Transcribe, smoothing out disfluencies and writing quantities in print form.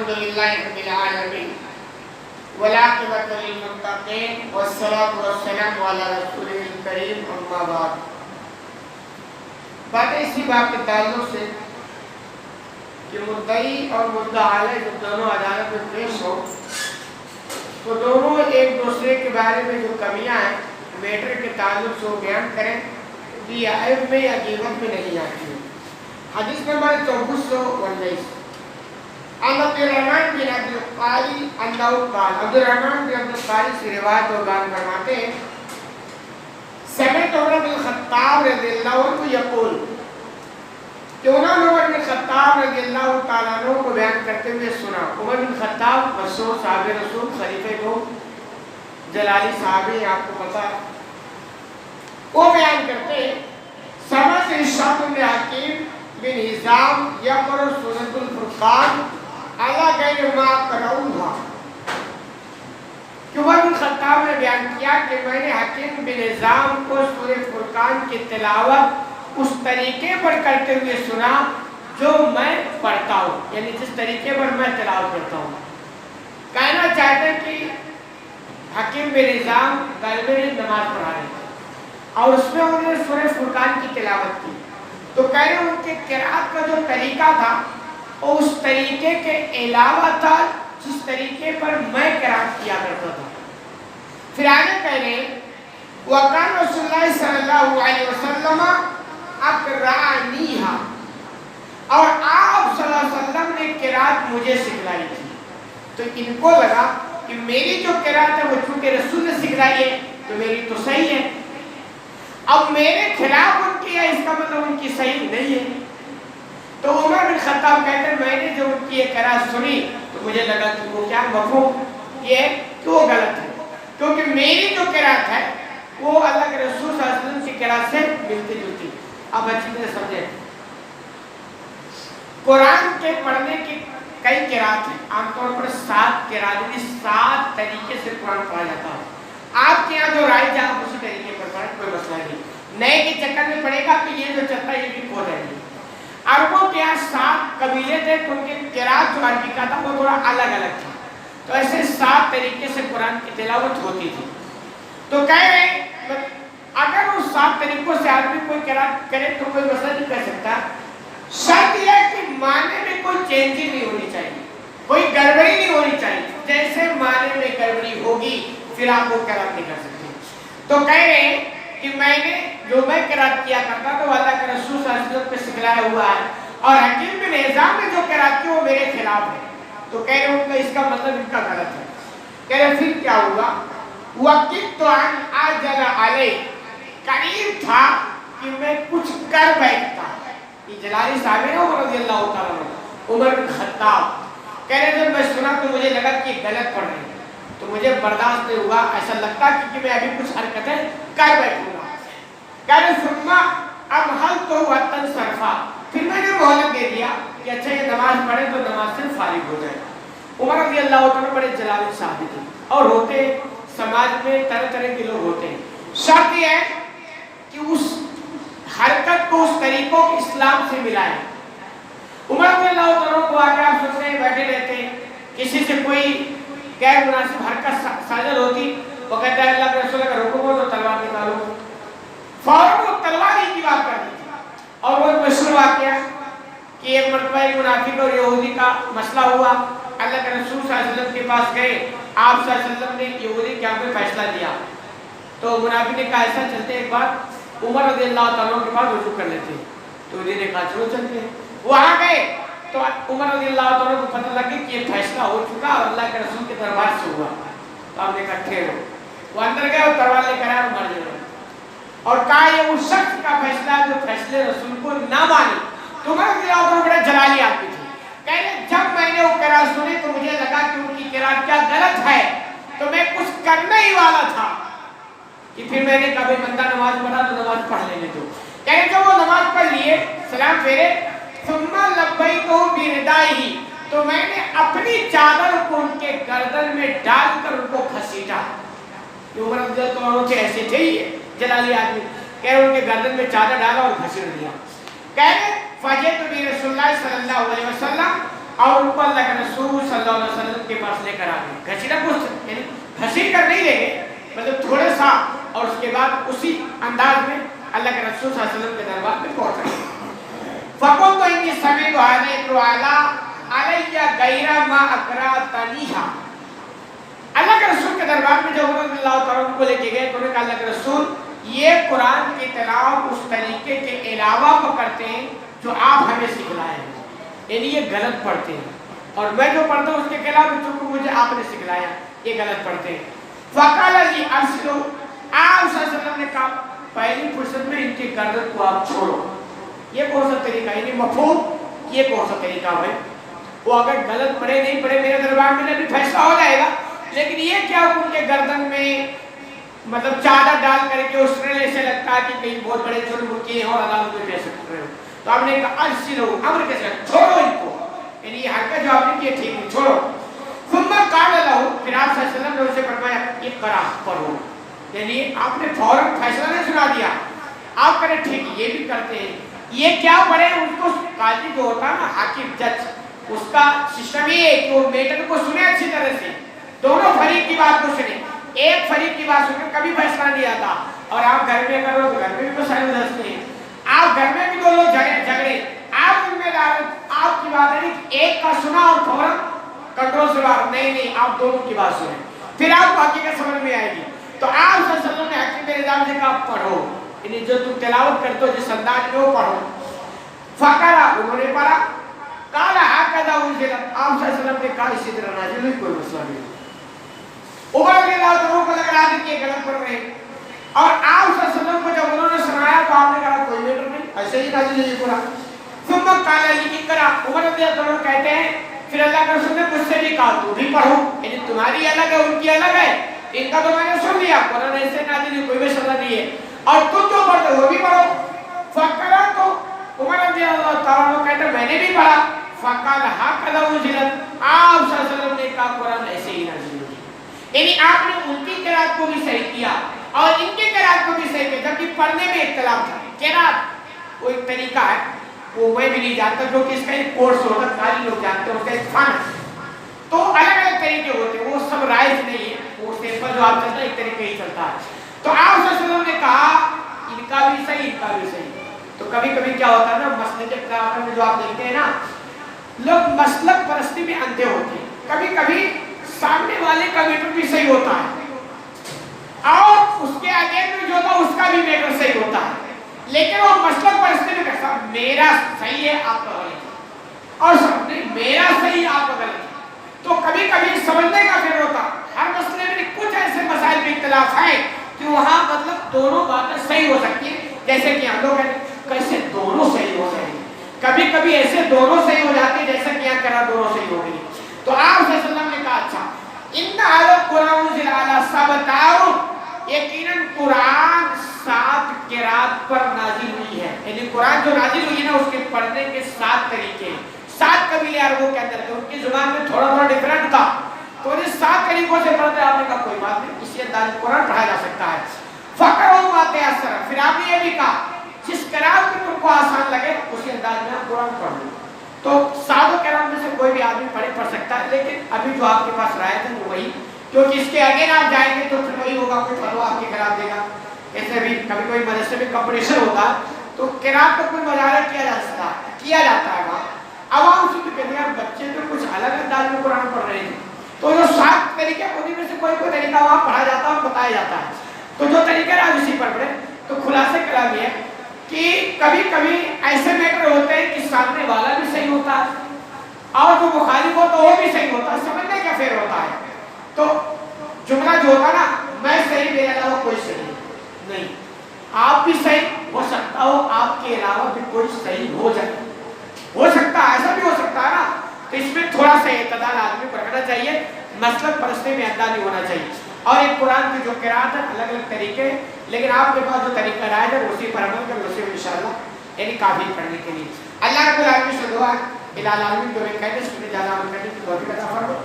الحمدللہ رب العالمین والعاقبۃ للمتقین والصلاۃ والسلام علی رسول الکریم اما بعد۔ بات اسی بات کے تعلق سے کہ مدعی اور مدعا علیہ جب دونوں عدالت میں پیش ہو تو دونوں ایک دوسرے کے بارے میں جو کمیاں ہیں میٹر کے تعلق سے وہ بیان کریں، یہ عیب میں یا غیبت میں نہیں آتی ہے۔ حدیث نمبر 2419 عن عبد الرحمن بن عبد القاری انہ قال، عبد الرحمن بن عبد القاری سے روایت و بیان فرماتے ہیں سمعت عمر بن الخطاب رضی اللہ عنہ یقول، کہ انہوں نے عمر بن خطاب رضی اللہ تعالیٰ عنہ کو بیان کرتے ہوئے سنا۔ عمر بن خطاب مشہور صحابہ رسول، خلیفہ دو، جلالی صحابی ہیں، آپ کو پتا ہے۔ وہ بیان کرتے ہیں سمعت ہشام بن حکیم بن حزام یقرأ سورۃ الفرقان علی غیر ما قرأوها، کہ عمر بن خطاب نے بیان کیا کہ میں نے حکیم بن حزام کو سورۃ فرقان کی تلاوت اس طریقے پر کرتے ہوئے سنا جو میں پڑھتا ہوں، یعنی جس طریقے پر میں تلاوت کرتا ہوں۔ کہنا چاہتے ہیں کہ حکیم بن حزام طالب علم نماز پڑھا رہے تھے اور اس میں انہوں نے سورۃ فرقان کی تلاوت کی، تو کہہ رہے ان کے قرأت کا جو طریقہ تھا وہ اس طریقے کے علاوہ تھا جس طریقے پر میں قرأت کیا کرتا تھا۔ پھر آگے کہہ رہے وَقَانَ رسول اللہ صلی اللہ علیہ وسلم اقرأنیہا، اور آپ صلی اللہ علیہ وسلم نے قرأت مجھے سکھلائی تھی۔ تو ان کو لگا کہ میری جو قرأت ہے وہ چونکہ رسول نے سکھلائی ہے تو میری تو صحیح ہے، اب میرے خلاف ان کی ہے اس کا مطلب ان کی صحیح نہیں ہے۔ تو عمر بن خطاب کہتے ہیں میں نے جو ان کی یہ قرأت سنی تو مجھے لگا کہ وہ کیا مفہوم یہ ہے کہ وہ غلط ہے، کیونکہ میری جو قرأت ہے وہ اللہ کے رسول صلی اللہ علیہ وسلم کی قرأت سے ملتی جلتی۔ اب اچھی طرح سمجھیں، قرآن کے پڑھنے کی کئی قرأت ہیں، عام طور پر 7 قرأت، یعنی 7 طریقے سے قرآن پڑھا جاتا ہے۔ آپ کے یہاں جو رائج ہے آپ اسی طریقے پر پڑھیں، کوئی مسئلہ نہیں، نئے کے چکر میں پڑھے گا کہ یہ جو چلتا ہے یہ بھی کھو جائے گی۔ عربوں کے یہاں 7 قبیلے تھے تو ان کے قرأت جو عربی کا تھا وہ تھوڑا الگ الگ تھا، تو ایسے 7 طریقے سے قرآن کی تلاوت ہوتی تھی۔ تو کہہ رہے ہیں اگر اس 7 طریقوں سے آدمی کوئی قرأت کرے تو کوئی مسئلہ نہیں کر سکتا، شرط یہ ہے کہ معنی میں کوئی چینجنگ نہیں ہونی چاہیے، کوئی گڑبڑی نہیں ہونی چاہیے، جیسے معنی میں گڑبڑی ہوگی پھر آپ وہ قرأت نہیں کر سکتے۔ تو کہہ رہے ہیں کہ میں نے جو میں قرأت کیا کرتا تو اللہ کے رسول صلی اللہ علیہ وسلم پہ سکھلایا ہوا ہے، اور حکیم بن حزام نے جو قرأت کی وہ میرے خلاف ہے، تو کہہ رہے ہیں اس کا مطلب ان کا غلط ہے۔ کہہ رہے پھر کیا ہوا، وَقِدْتُ أَنْ أَعْجَلَ عَلَيْهِ، قریب تھا کہ میں کچھ کر بیٹھتا۔ یہ جلالی صاحب ہے عمر رضی اللہ تعالیٰ عنہ، عمر بن خطاب کہہ رہے جب میں سنا تو مجھے لگا کہ غلط پڑھ رہے ہیں، تو مجھے برداشت نہیں ہوا، ایسا لگتا کہ میں ابھی کچھ حرکتیں کر بیٹھوں گا۔ کہہ رہے ثم أمهلته حتى انصرف، پھر میں نے مہلت دے دیا کہ اچھا یہ نماز پڑھے تو نماز سے فارغ ہو جائے۔ عمر رضی اللہ تعالیٰ بڑے جلالی صاحب تھے اور ہوتے سماج میں طرح طرح کے لوگ ہوتے ہیں، شرط یہ ہے کہ اس حرکت کو اس طریقوں کو اسلام سے ملائے۔ عمر رضی اللہ تعالیٰ کو آگے آپ سنتے ہیں بیٹھے رہتے ہیں، کسی سے کوئی غیر مناسب حرکت صادر ہوتی، وہ کہتا ہے اللہ کے رسول کا حکم ہو تو تلوار نکالو، فوراً وہ تلوار ہی کی بات کرتی تھی۔ اور وہ مشہور واقعہ کہ ایک مرتبہ ایک منافق اور یہودی کا مسئلہ ہوا، اللہ کے رسول صلی اللہ علیہ وسلم کے پاس گئے، آپ صلی اللہ علیہ وسلم نے یہودی کے حق میں فیصلہ دیا، تو منافق نے کہا ایسا چلتے ایک بار عمر رضی اللہ تعالیٰ کے پاس رجوع کر لیتے، تو انہوں نے کہا چلو چلتے ہیں۔ وہاں گئے تو عمر رضی اللہ تعالیٰ کو پتہ لگے کہ یہ فیصلہ ہو چکا اور اللہ کے رسول کے دربار سے ہوا، تو آپ نے کہا ٹھہرو، وہ اندر گئے اور تلوار لے کر آئے اور مر گئے، اور کہا یہ اس شخص کا فیصلہ ہے جو فیصلے رسول کو نہ مانے۔ تو عمر رضی اللہ تعالیٰ بڑا جلالی آدمی تھے، کہہ رہے جب میں نے وہ قرأت سنی تو مجھے لگا کہ ان کی قرأت کیا غلط ہے، تو میں کچھ کرنے ہی والا تھا کہ پھر میں نے کبھی بندہ نماز پڑھا تو نماز پڑھ لینے دو۔ کہہ رہے جب وہ نماز پڑھ لیے سلام پھیرے ثم لبیتہ بردائہ، تو میں نے اپنی چادر کو ان کے گردن میں ڈال کر ان کو گھسیٹا۔ یہ عمر رضی اللہ عنہ کے ایسے تھے ہی جلالی آدمی، کہہ رہے ان کے گردن میں چادر ڈالا اور گھسیٹ دیا۔ کہہ رہے فجئت برسول اللہ صلی اللہ علیہ وسلم، اور اوپر اللہ کے رسول صلی اللہ علیہ وسلم کے پاس لے کر آ گئے. گھسیٹا پوچھ یعنی گھسیٹ کر نہیں لے گئے, مطلب تھوڑے سا, اور اس کے بعد اسی انداز میں اللہ کے رسول صلی اللہ علیہ وسلم کے دربار میں پہنچ گئے. فقلت انی سمعت هذا يقرأ علی غیر ما اقرأتنیہ. اللہ کے رسول کے دربار میں جب عمر اللہ تعالیٰ عنہ کو لے کے گئے تو انہوں نے کہا اللہ کے رسول یہ قرآن کی تلاوت اس طریقے کے علاوہ وہ کرتے ہیں جو آپ ہمیں سکھلائے ہیں, یعنی یہ غلط پڑھتے ہیں, اور میں جو پڑھتا ہوں اس کے خلاف چونکہ مجھے آپ نے سکھلایا یہ غلط پڑھتے ہیں. فقال علی ارسلو, آپ صلی اللہ علیہ وسلم نے کہا پہلی فرصت میں ان کی گردن کو آپ چھوڑو. یہ کون سا طریقہ, یعنی مفہوم, یہ کون سا طریقہ ہے؟ وہ اگر غلط پڑھے نہیں پڑھے میرے دربار میں بھی فیصلہ ہو جائے گا, لیکن یہ کیا ان کے گردن میں مطلب چادر ڈال کر کے اس نے ایسے لگتا ہے کہ کہیں بہت بڑے ظلم کیے ہیں اور عدالت میں پیش کر رہے ہو. تو آپ نے کہا ارسلو, امر کے ساتھ چھوڑو ان کو, یعنی یہ حرکت جو آپ نے کی ٹھیک ہے چھوڑو. ثم قال له, پھر آپ صلی اللہ علیہ وسلم نے اسے فرمایا اقرا, پڑھو. یعنی آپ نے فوراً فیصلہ نہیں سنا دیا, آپ کرے ٹھیک ہے یہ بھی کرتے ہیں, یہ کیا پڑھے, اس کو قاضی جو ہوتا ہے نا حاکم جج, اس کا سسٹم یہ ہے کہ وہ میٹر کو سنے اچھی طرح سے, دونوں فریق کی بات کو سنے, ایک فریق کی بات سن کر کبھی فیصلہ نہیں آتا. اور آپ گھر میں کرو تو گھر میں بھی مسائل دستے ہیں, آپ گھر میں بھی دو لوگ جھگڑے, آپ ذمہ دار, آپ کی بات ہے کہ ایک کا سنا اور فوراً کنٹرول سے باہر, نہیں آپ دونوں کی بات سنیں, پھر آپ کو حقیقت سمجھ میں آئے گی. تو آپ صلی اللہ علیہ وسلم نے حکیم نظام سے کہا پڑھو, یعنی جو تم تلاوت کرتے ہو جس انداز میں وہ پڑھو. فقرا, انہوں نے پڑھا. قال هكذا انزلت, آپ صلی اللہ علیہ وسلم نے کہا اسی طرح نازل ہوئی, کوئی مسئلہ نہیں. عمر رضی اللہ عنہ کو لگ رہا تھا کہ یہ غلط پڑھ رہے ہیں, اور آپ صلی اللہ علیہ وسلم کو جب انہوں نے سنایا تو آپ نے کہا کوئی میٹر نہیں, ایسے ہی نازل ہوئی پورا. ثم قال لي اقرا, عمر رضی اللہ عنہ کہتے ہیں پھر اللہ کے رسول نے مجھ سے بھی کہا تو بھی پڑھو, یعنی تمہاری الگ ہے ان کی الگ ہے, ان کا تو میں نے سن لیا, قرآن ایسے نازل ہوئی, کوئی مسئلہ نہیں ہے, اور تم جو پڑھتے وہ بھی پڑھو. فقرا, تو عمر رضی اللہ تعالیٰ عنہ کہتے ہیں میں نے بھی پڑھا. فقال هكذا انزلت, آپ صلی اللہ علیہ وسلم نے کہا قرآن ایسے ہی نازل ہوئی, یعنی آپ نے ان کی قرات کو بھی صحیح کیا اور ان کی قرات کو بھی صحیح کیا, جبکہ پڑھنے میں اختلاف تھا. قرات وہ ایک طریقہ ہے, وہ میں بھی نہیں جانتا, جو کہ اس کا ایک کورس ہوتا ہے, سارے لوگ جانتے ہیں, اس کا ایک فن ہے, تو الگ الگ طریقے ہوتے ہیں, وہ سب رائج نہیں ہے, وہ سیمپل جو آپ چلتا ہے ایک طریقے ہی چلتا ہے. تو آپ صلی اللہ علیہ وسلم نے کہا ان کا بھی صحیح, ان کا بھی صحیح. تو کبھی کبھی کیا ہوتا ہے نا, مسلک اختلاف میں جو آپ دیکھتے ہیں نا, لوگ مسلک پرستی میں اندھے ہوتے ہیں. کبھی کبھی سامنے والے کا میٹر بھی صحیح ہوتا ہے اور اس کے آگے میں جو ہوتا ہے اس کا بھی میٹر صحیح ہوتا ہے, لیکن وہ مسلک پرستی میں کہتا ہے میرا صحیح ہے آپ کا غلط ہے, اور سامنے میرا صحیح آپ کا غلط ہے. تو کبھی کبھی سمجھنے کا پھر ہوتا, ہر مسئلے میں کچھ ایسے مسائل میں اختلاف ہیں کہ وہاں مطلب دونوں باتیں صحیح ہو سکتی ہیں, جیسے کہ ہم لوگ کہتے ہیں کیسے دونوں صحیح ہو سکتے ہیں, کبھی کبھی ایسے دونوں صحیح ہو جاتے ہیں جیسا کہ یہاں کرا دونوں صحیح ہو گئی. تو آپ صلی اللہ علیہ وسلم نے کہا اچھا ان قرآن انزل علی سبع اعرف, یقیناً قرآن 7 قرات پر نازل ہوئی ہے, یعنی قرآن جو نازل ہوئی ہے نا اس کے پڑھنے کے 7 طریقے ہیں. 7 قبیلے عربوں کے اندر تھے, ان کی زبان میں تھوڑا تھوڑا ڈفرنٹ تھا, تو انہیں 7 طریقوں سے پڑھتے. آپ نے کہا کوئی بات نہیں, اسی انداز میں قرآن پڑھا جا سکتا ہے. فقرؤ ما تیسر, پھر آپ نے یہ بھی کہا جس قرات میں تم کو آسان لگے اسی انداز میں قرآن پڑھ لو. تو 7 قرات میں سے کوئی بھی آدمی پڑھ سکتا ہے, لیکن ابھی جو آپ کے پاس رائے ہے وہ وہی, کیونکہ اس کے آگے آپ جائیں گے تو پھر وہی ہوگا, کوئی پڑھو آپ کے خلاف دے گا. ایسے بھی کبھی کوئی مدرسے میں کمپٹیشن ہوتا ہے تو قرات کا کوئی مظاہرہ کیا جاتا ہے وہاں, عوام سے تو کہتے ہیں بچے تو کچھ الگ انداز میں قرآن پڑھ رہے ہیں, تو جو 7 طریقے انہیں میں سے کوئی طریقہ وہاں پڑھا جاتا ہے اور بتایا جاتا ہے. تو جو طریقہ آپ اسی پر پڑھیں. تو خلاصہ کلام یہ ہے کہ کبھی کبھی ایسے میٹر ہوتے ہیں کہ سامنے والا بھی صحیح ہوتا ہے اور جو مخالف ہو تو وہ بھی صحیح ہوتا ہے, سمجھنے کا پھر ہوتا ہے. تو جملہ جو ہوتا نا میں صحیح میرے علاوہ کوئی صحیح نہیں, آپ بھی صحیح ہو سکتا ہو, آپ کے علاوہ بھی کوئی صحیح ہو سکتا ہے, ایسا بھی ہو سکتا ہے نا. تو اس میں تھوڑا سا اعتدال آدمی کو رکھنا چاہیے, مسلک پرستی میں انداز نہیں ہونا چاہیے. اور ایک قرآن کی جو قرات ہے الگ الگ طریقے, لیکن آپ کے پاس جو طریقہ رائے ہے اسی پر عمل کر, اسی انشاءاللہ یعنی کافی پڑھنے کے لیے. اللہ رب العالمین سے دعا ہے الہ العالمین جو میں کہتے ہیں اس میں زیادہ عمل کرنے کی توفیق عطا فرمائے.